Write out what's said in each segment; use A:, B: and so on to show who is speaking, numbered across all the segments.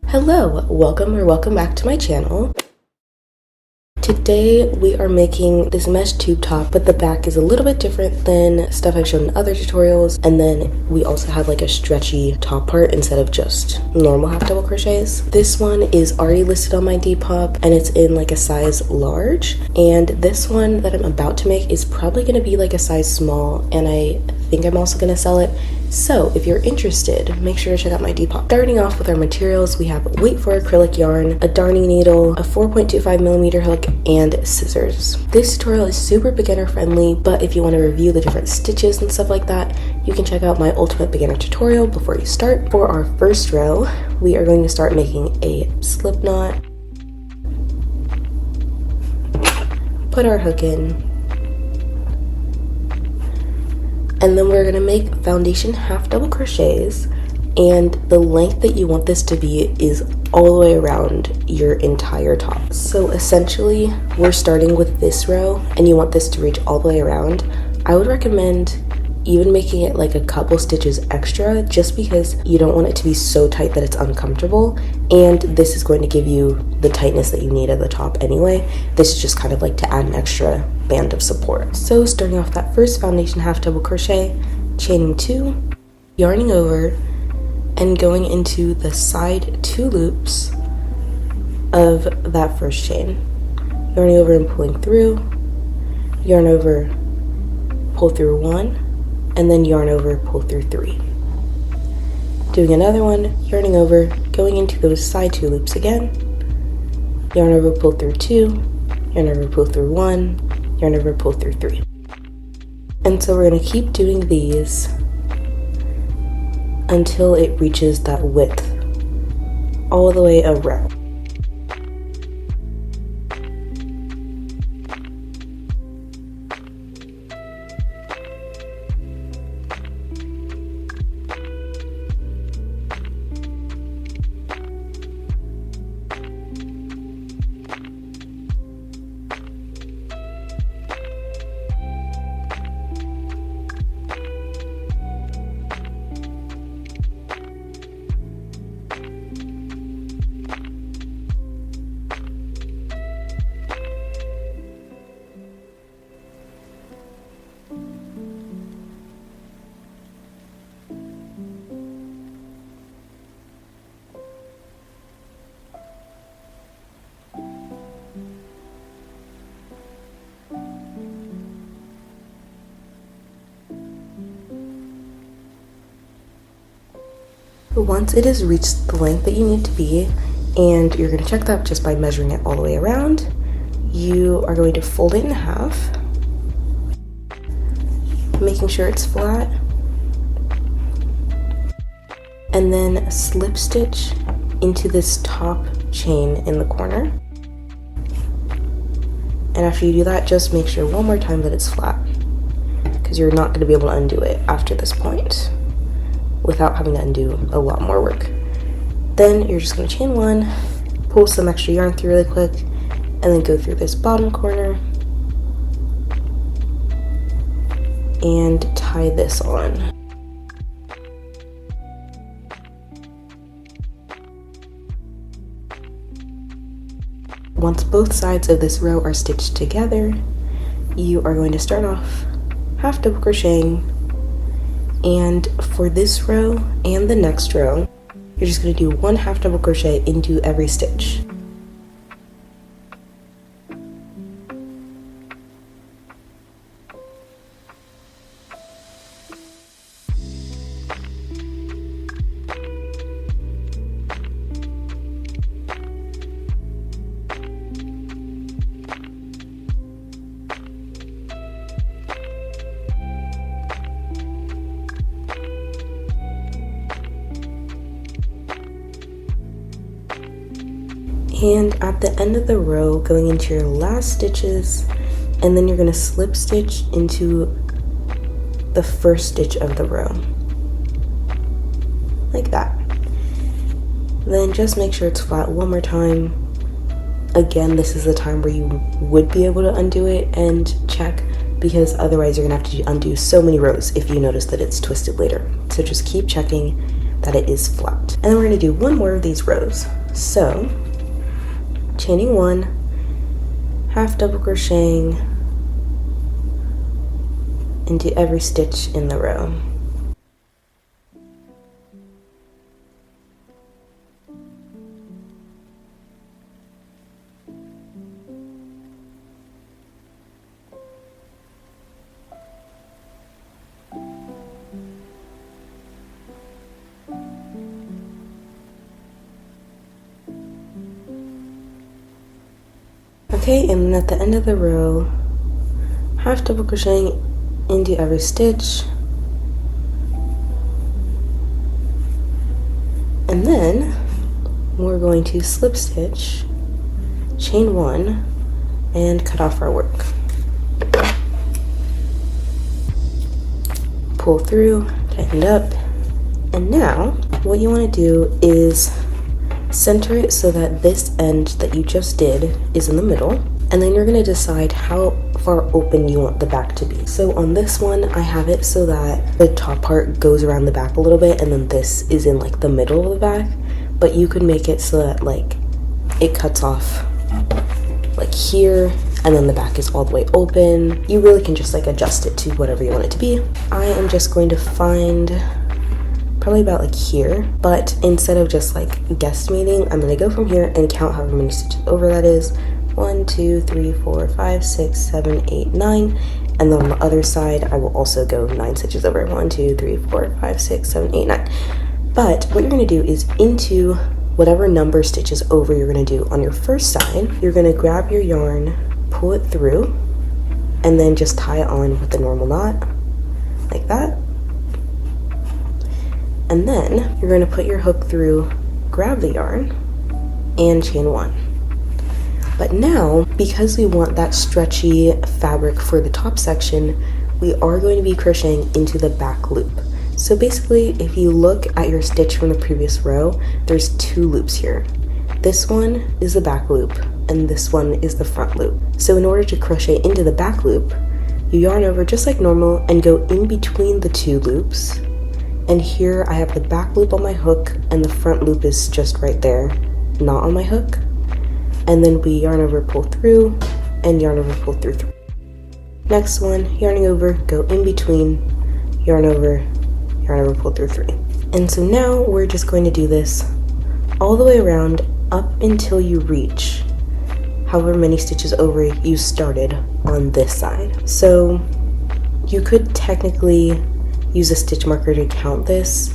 A: Hello, welcome back to my channel. Today we are making this mesh tube top, but the back is a little bit different than stuff I've shown in other tutorials. And then we also have like a stretchy top part instead of just normal half double crochets. This one is already listed on my Depop and it's in like a size large. And this one that I'm about to make is probably gonna be like a size small, and I think I'm also gonna sell it. So if you're interested, make sure to check out my Depop. Starting off with our materials, we have weight for acrylic yarn, a darning needle, a 4.25mm hook, and scissors. This tutorial is super beginner friendly, but if you want to review the different stitches and stuff like that, you can check out my ultimate beginner tutorial before you start. For our first row, we are going to start making a slip knot, put our hook in, and then we're gonna make foundation half double crochets, and the length that you want this to be is all the way around your entire top. So essentially, we're starting with this row and you want this to reach all the way around. I would recommend even making it like a couple stitches extra, just because you don't want it to be so tight that it's uncomfortable, and this is going to give you the tightness that you need at the top anyway. This is just kind of like to add an extra band of support. So starting off that first foundation half double crochet, chaining 2, yarning over, and going into the side 2 loops of that first chain. Yarning over and pulling through, yarn over, pull through 1, and then yarn over, pull through 3. Doing another one, yarning over, going into those side 2 loops again, yarn over, pull through 2, yarn over, pull through 1, yarn over, pull through 3. And so we're going to keep doing these until it reaches that width all the way around. Once it has reached the length that you need to be, and you're going to check that just by measuring it all the way around, you are going to fold it in half, making sure it's flat, and then slip stitch into this top chain in the corner. And after you do that, just make sure one more time that it's flat, because you're not going to be able to undo it after this point without having to undo a lot more work. Then you're just going to chain 1, pull some extra yarn through really quick, and then go through this bottom corner and tie this on. Once both sides of this row are stitched together, you are going to start off half double crocheting, and for this row and the next row, you're just going to do 1 half double crochet into every stitch. And at the end of the row, going into your last stitches, and then you're going to slip stitch into the first stitch of the row, like that. Then just make sure it's flat one more time. Again, this is the time where you would be able to undo it and check, because otherwise you're gonna have to undo so many rows if you notice that it's twisted later. So just keep checking that it is flat. And then we're going to do one more of these rows. So chaining 1, half double crocheting into every stitch in the row. Okay, and then at the end of the row, half double crocheting into every stitch, and then we're going to slip stitch, chain 1, and cut off our work. Pull through, tighten up, and now what you want to do is center it so that this end that you just did is in the middle, and then you're going to decide how far open you want the back to be. So on this one, I have it so that the top part goes around the back a little bit, and then this is in like the middle of the back, but you could make it so that like it cuts off like here, and then the back is all the way open. You really can just like adjust it to whatever you want it to be. I am just going to find probably about like here, but instead of just like guesstimating, I'm going to go from here and count however many stitches over that is. 1, 2, 3, 4, 5, 6, 7, 8, 9, and then on the other side I will also go 9 stitches over. 1, 2, 3, 4, 5, 6, 7, 8, 9. But what you're going to do is into whatever number stitches over you're going to do on your first side, you're going to grab your yarn, pull it through, and then just tie it on with the normal knot like that. And then you're going to put your hook through, grab the yarn, and chain 1. But now, because we want that stretchy fabric for the top section, we are going to be crocheting into the back loop. So basically, if you look at your stitch from the previous row, there's 2 loops here. This one is the back loop, and this one is the front loop. So in order to crochet into the back loop, you yarn over just like normal and go in between the 2 loops. And here I have the back loop on my hook, and the front loop is just right there, not on my hook. And then we yarn over, pull through, and yarn over, pull through. Next one, yarning over, go in between, yarn over, pull through 3. And so now we're just going to do this all the way around up until you reach however many stitches over you started on this side. So you could technically use a stitch marker to count this,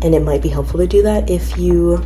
A: and it might be helpful to do that if you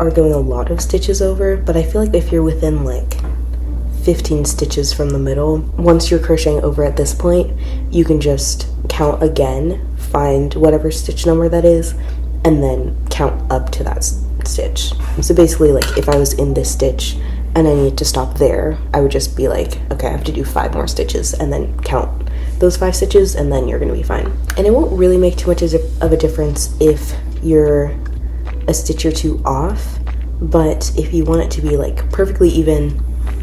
A: are going a lot of stitches over, but I feel like if you're within like 15 stitches from the middle, once you're crocheting over at this point, you can just count again, find whatever stitch number that is, and then count up to that stitch. So basically, like if I was in this stitch and I needed to stop there, I would just be like, okay, I have to do 5 more stitches, and then count those 5 stitches, and then you're gonna be fine. And it won't really make too much of a difference if you're a stitch or 2 off, but if you want it to be like perfectly even,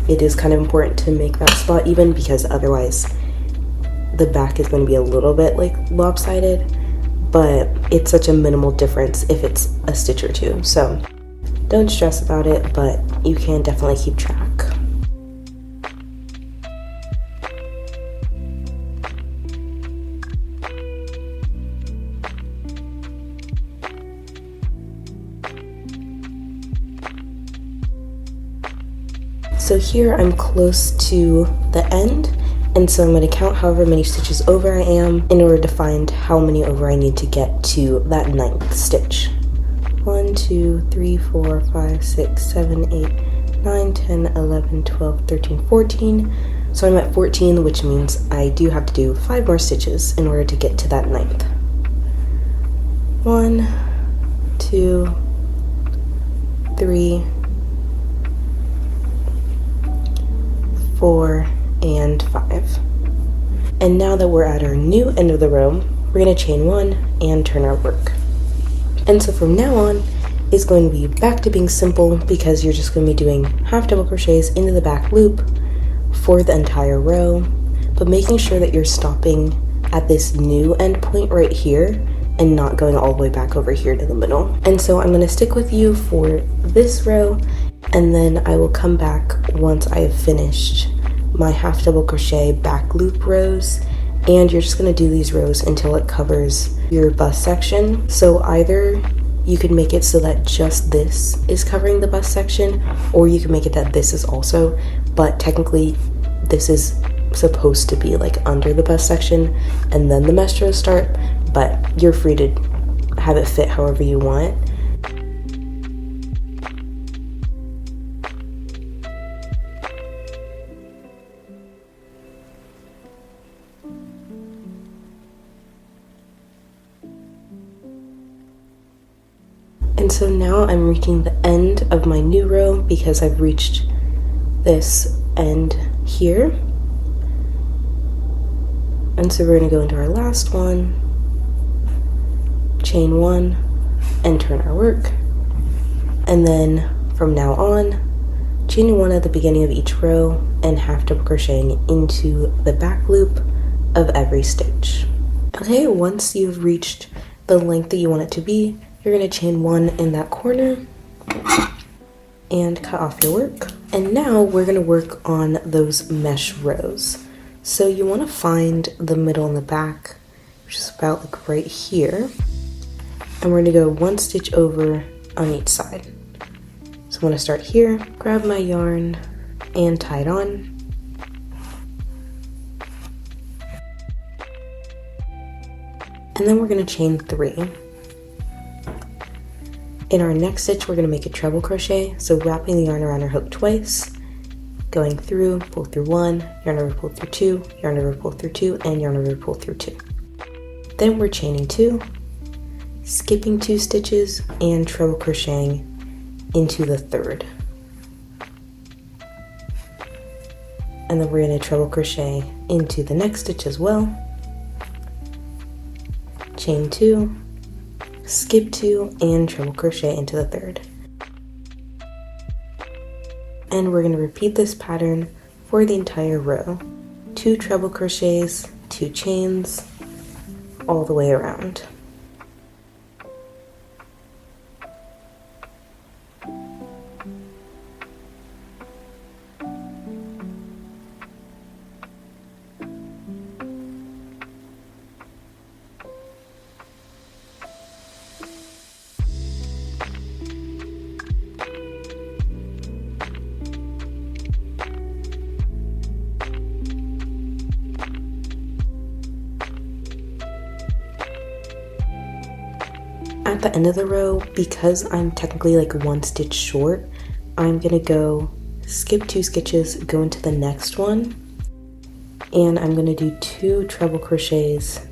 A: it is kind of important to make that spot even, because otherwise the back is going to be a little bit like lopsided, but it's such a minimal difference if it's a stitch or 2. So don't stress about it, but you can definitely keep track. So here I'm close to the end, and so I'm going to count however many stitches over I am in order to find how many over I need to get to that 9th stitch. 1, 2, 3, 4, 5, 6, 7, 8, 9, 10, 11, 12, 13, 14. So I'm at 14, which means I do have to do 5 more stitches in order to get to that 9th. 1, 2, 3, 4, and 5. And now that we're at our new end of the row, we're going to chain 1 and turn our work. And so from now on, it's going to be back to being simple, because you're just going to be doing half double crochets into the back loop for the entire row, but making sure that you're stopping at this new end point right here and not going all the way back over here to the middle. And so I'm going to stick with you for this row, and then I will come back once I have finished my half double crochet back loop rows. And you're just going to do these rows until it covers your bust section. So either you can make it so that just this is covering the bust section, or you can make it that this is also, but technically this is supposed to be like under the bust section and then the mesh rows start, but you're free to have it fit however you want. And so now I'm reaching the end of my new row because I've reached this end here. And so we're going to go into our last one, chain one, and turn our work. And then from now on, chain one at the beginning of each row and half double crocheting into the back loop of every stitch. Okay, once you've reached the length that you want it to be, you're going to chain one in that corner and cut off your work. And now we're going to work on those mesh rows. So you want to find the middle and the back, which is about like right here. And we're going to go one stitch over on each side. So I'm going to start here, grab my yarn and tie it on. And then we're going to chain 3. In our next stitch, we're going to make a treble crochet, so wrapping the yarn around our hook twice, going through, pull through 1, yarn over, pull through 2, yarn over, pull through 2, and yarn over, pull through 2. Then we're chaining 2, skipping 2 stitches, and treble crocheting into the 3rd. And then we're going to treble crochet into the next stitch as well, chain 2, skip 2, and treble crochet into the 3rd. And we're going to repeat this pattern for the entire row. 2 treble crochets, 2 chains, all the way around. At the end of the row, because I'm technically like 1 stitch short, I'm gonna go skip 2 stitches, go into the next one, and I'm gonna do 2 treble crochets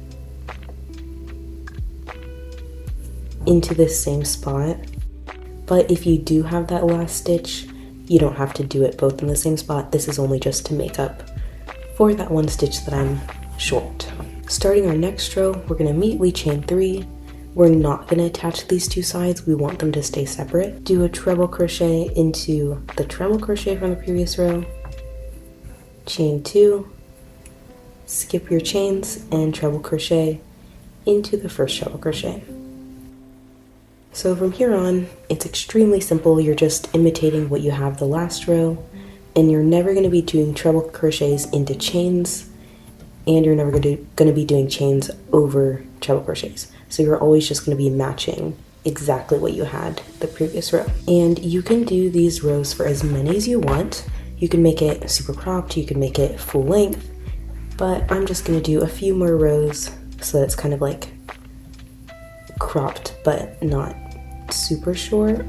A: into this same spot. But if you do have that last stitch, you don't have to do it both in the same spot. This is only just to make up for that 1 stitch that I'm short. Starting our next row, we're gonna immediately chain 3. We're not going to attach these 2 sides, we want them to stay separate. Do a treble crochet into the treble crochet from the previous row, chain 2, skip your chains, and treble crochet into the first treble crochet. So from here on, it's extremely simple. You're just imitating what you have the last row, and you're never going to be doing treble crochets into chains, and you're never going to be doing chains over treble crochets. So you're always just going to be matching exactly what you had the previous row. And you can do these rows for as many as you want. You can make it super cropped, you can make it full length, but I'm just going to do a few more rows so that it's kind of like cropped but not super short.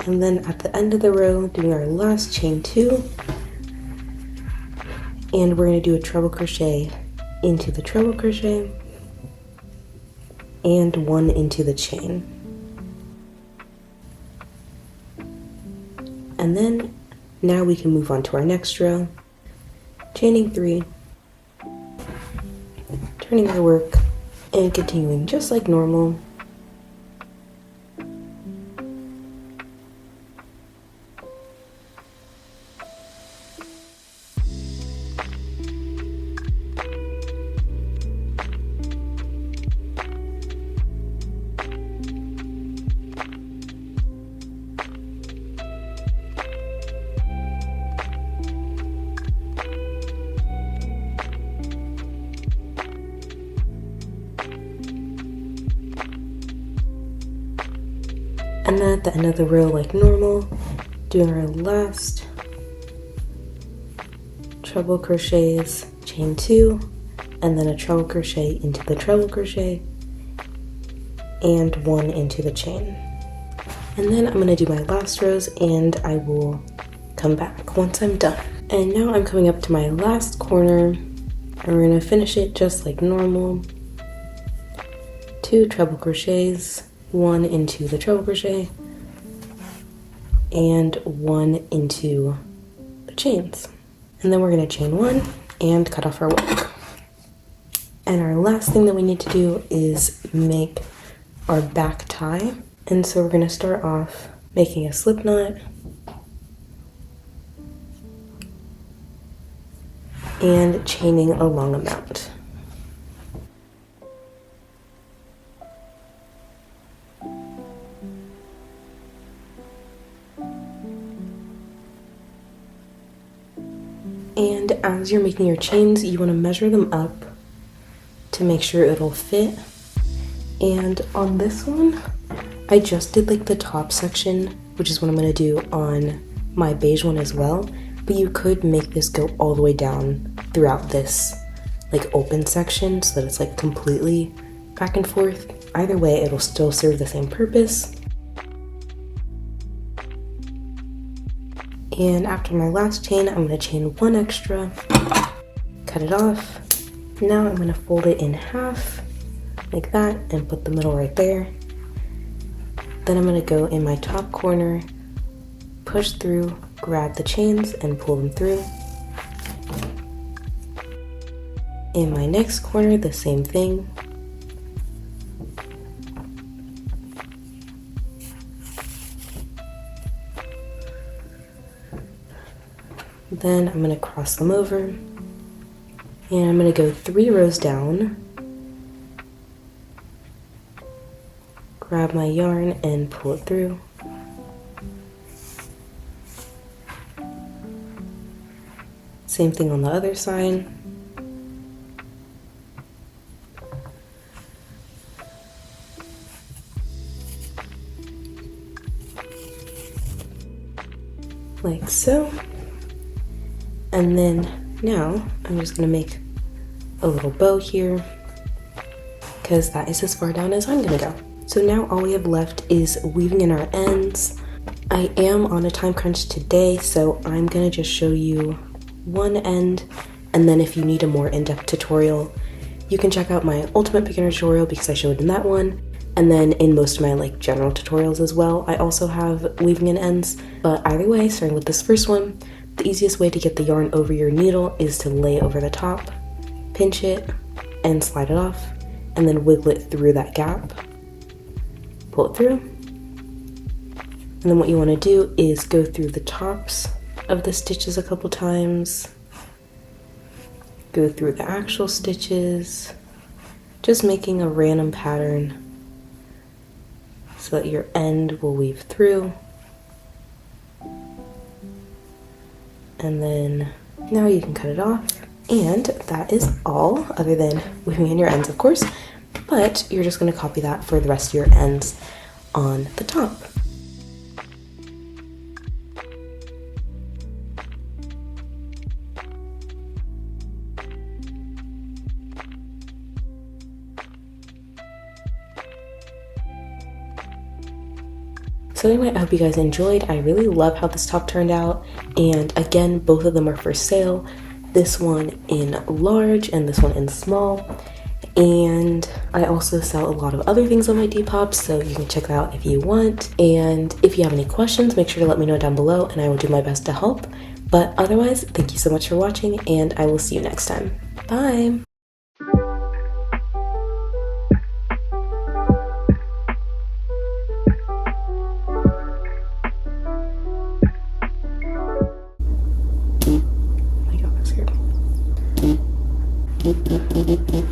A: And then at the end of the row, doing our last chain 2, and we're going to do a treble crochet into the treble crochet and 1 into the chain. And then now we can move on to our next row, chaining 3, turning our work, and continuing just like normal. And then at the end of the row, like normal, doing our last treble crochets, chain 2, and then a treble crochet into the treble crochet, and 1 into the chain. And then I'm going to do my last rows, and I will come back once I'm done. And now I'm coming up to my last corner, and we're going to finish it just like normal. 2 treble crochets, 1 into the treble crochet, and 1 into the chains. And then we're going to chain 1 and cut off our work. And our last thing that we need to do is make our back tie. And so we're going to start off making a slip knot and chaining a long amount. And as you're making your chains, you want to measure them up to make sure it'll fit. And on this one, I just did like the top section, which is what I'm going to do on my beige one as well. But you could make this go all the way down throughout this like open section so that it's like completely back and forth. Either way, it'll still serve the same purpose. And after my last chain, I'm going to chain 1 extra, cut it off. Now I'm going to fold it in half like that and put the middle right there. Then I'm going to go in my top corner, push through, grab the chains and pull them through. In my next corner, the same thing. Then I'm going to cross them over, and I'm going to go 3 rows down, grab my yarn and pull it through. Same thing on the other side. Like so. And then now I'm just going to make a little bow here because that is as far down as I'm going to go. So now all we have left is weaving in our ends. I am on a time crunch today, so I'm going to just show you one end, and then if you need a more in-depth tutorial, you can check out my ultimate beginner tutorial because I showed in that one. And then in most of my like general tutorials as well, I also have weaving in ends. But either way, starting with this first one, the easiest way to get the yarn over your needle is to lay it over the top, pinch it, and slide it off, and then wiggle it through that gap. Pull it through. And then what you want to do is go through the tops of the stitches a couple times, go through the actual stitches, just making a random pattern so that your end will weave through. And then now you can cut it off. And that is all, other than weaving in your ends, of course. But you're just going to copy that for the rest of your ends on the top. So anyway, I hope you guys enjoyed. I really love how this top turned out. And again, both of them are for sale. This one in large and this one in small. And I also sell a lot of other things on my Depop, so you can check that out if you want. And if you have any questions, make sure to let me know down below and I will do my best to help. But otherwise, thank you so much for watching, and I will see you next time. Bye! Oh my god, that scared me.